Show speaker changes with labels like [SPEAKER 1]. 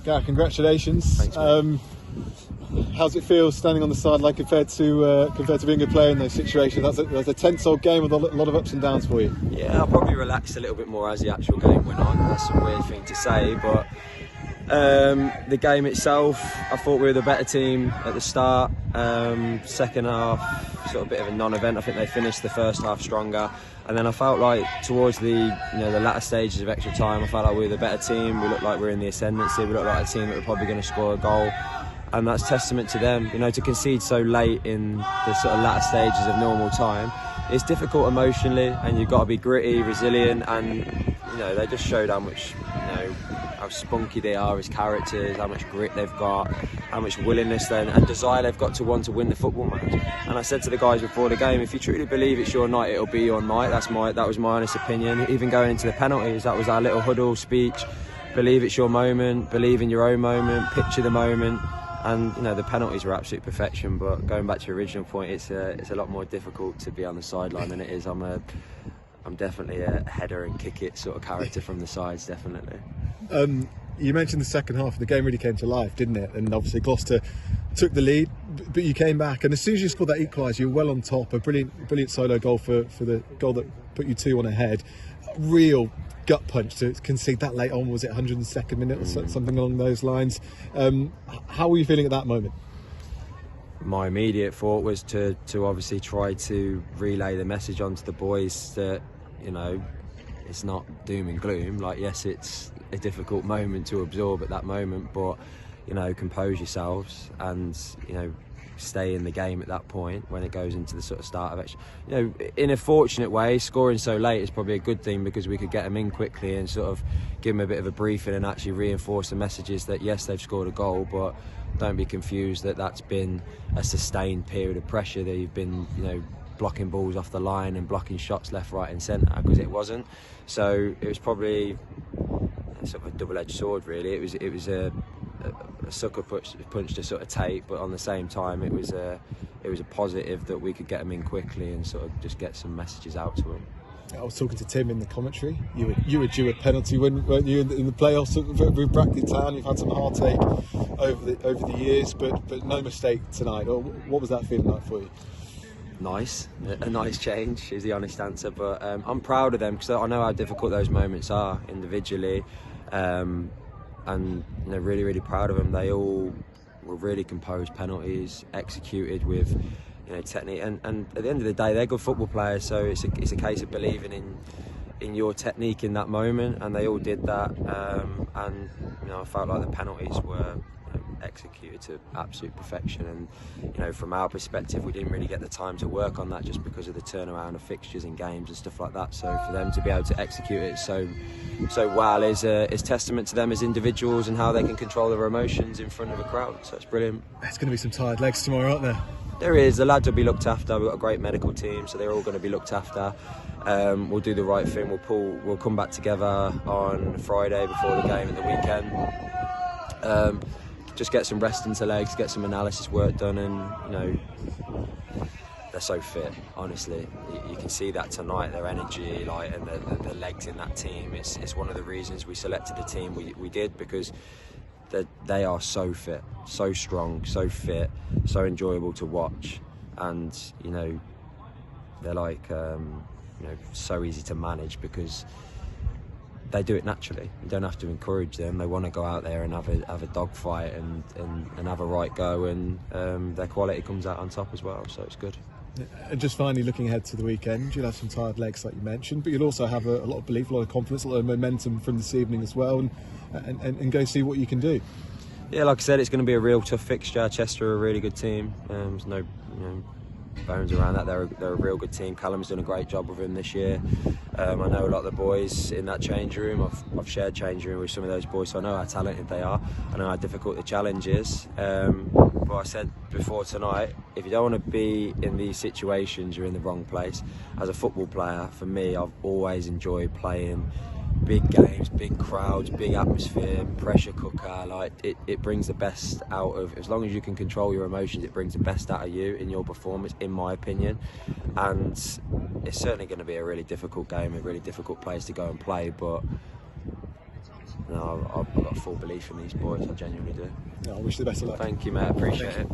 [SPEAKER 1] Gareth, congratulations.
[SPEAKER 2] Thanks, mate.
[SPEAKER 1] How's it feel standing on the sideline compared to being a player in those situations? That's a tense old game with a lot of ups and downs for you.
[SPEAKER 2] Yeah, I'll probably relax a little bit more as the actual game went on. That's a weird thing to say, but the game itself, I thought we were the better team at the start. Second half, sort of a bit of a non-event. I think they finished the first half stronger, and then I felt like towards the latter stages of extra time, I felt like we were the better team. We looked like we were in the ascendancy. We looked like a team that were probably going to score a goal. And that's testament to them. To concede so late in the sort of latter stages of normal time, it's difficult emotionally, and you've got to be gritty, resilient, and they just showed how much how spunky they are as characters, how much grit they've got, how much willingness and desire they've got to want to win the football match. And I said to the guys before the game, if you truly believe it's your night, it'll be your night. That was my honest opinion. Even going into the penalties, that was our little huddle speech. Believe it's your moment, believe in your own moment, picture the moment. And the penalties were absolute perfection, but going back to your original point, it's a lot more difficult to be on the sideline than it is. I'm definitely a header and kick it sort of character from the sides, definitely.
[SPEAKER 1] You mentioned the second half, the game really came to life, didn't it? And obviously Gloucester took the lead, but you came back, and as soon as you scored that equaliser, you were well on top. A brilliant solo goal for the goal that put you 2-1 ahead. Real gut punch to concede that late on. Was it 102nd minute or something along those lines? How were you feeling at that moment?
[SPEAKER 2] My immediate thought was to obviously try to relay the message onto the boys that it's not doom and gloom. Like, yes, it's a difficult moment to absorb at that moment, but compose yourselves and stay in the game at that point when it goes into the sort of start of extra. In a fortunate way, scoring so late is probably a good thing, because we could get them in quickly and sort of give them a bit of a briefing and actually reinforce the messages that yes, they've scored a goal, but don't be confused that that's been a sustained period of pressure, that you've been blocking balls off the line and blocking shots left, right and centre, because it wasn't. So it was probably sort of a double-edged sword, really. It was a sucker punch to sort of take, but on the same time it was a positive that we could get them in quickly and sort of just get some messages out to them.
[SPEAKER 1] I was talking to Tim in the commentary. You were due a penalty, weren't you, in the playoffs with Brackley Town? You've had some heartache over the years, but no mistake tonight. What was that feeling like for you?
[SPEAKER 2] Nice, a nice change is the honest answer, but I'm proud of them, because I know how difficult those moments are individually. And really, really proud of them. They all were really composed penalties, executed with technique, and at the end of the day, they're good football players. So it's a case of believing in your technique in that moment, and they all did that. And I felt like the penalties were executed to absolute perfection, and from our perspective, we didn't really get the time to work on that just because of the turnaround of fixtures and games and stuff like that. So for them to be able to execute it so well is testament to them as individuals and how they can control their emotions in front of a crowd. So it's brilliant.
[SPEAKER 1] There's going to be some tired legs tomorrow, aren't there?
[SPEAKER 2] There is. The lads will be looked after. We've got a great medical team, so they're all going to be looked after. We'll do the right thing. We'll come back together on Friday before the game at the weekend. Just get some rest into legs, get some analysis work done, and they're so fit. Honestly, you can see that tonight. Their energy, and the legs in that team. It's one of the reasons we selected the team we did, because they are so fit, so strong, so fit, so enjoyable to watch, and they're so easy to manage because they do it naturally. You don't have to encourage them. They want to go out there and have a dogfight and have a right go, and their quality comes out on top as well. So it's good.
[SPEAKER 1] And just finally, looking ahead to the weekend, you'll have some tired legs like you mentioned, but you'll also have a lot of belief, a lot of confidence, a lot of momentum from this evening as well, and go see what you can do.
[SPEAKER 2] Yeah, like I said, it's going to be a real tough fixture. Chester are a really good team. There's no bones around that. They're a real good team. Callum's done a great job with him this year. I know a lot of the boys in that change room. I've shared change room with some of those boys, so I know how talented they are. I know how difficult the challenge is. But I said before tonight, if you don't want to be in these situations, you're in the wrong place. As a football player, for me, I've always enjoyed playing big games, big crowds, big atmosphere, pressure cooker. Like it brings the best out of, as long as you can control your emotions, it brings the best out of you in your performance, in my opinion. And it's certainly going to be a really difficult game, a really difficult place to go and play, but no, I've got full belief in these boys. I genuinely do.
[SPEAKER 1] I wish you the best of luck.
[SPEAKER 2] Thank you, mate. I appreciate it.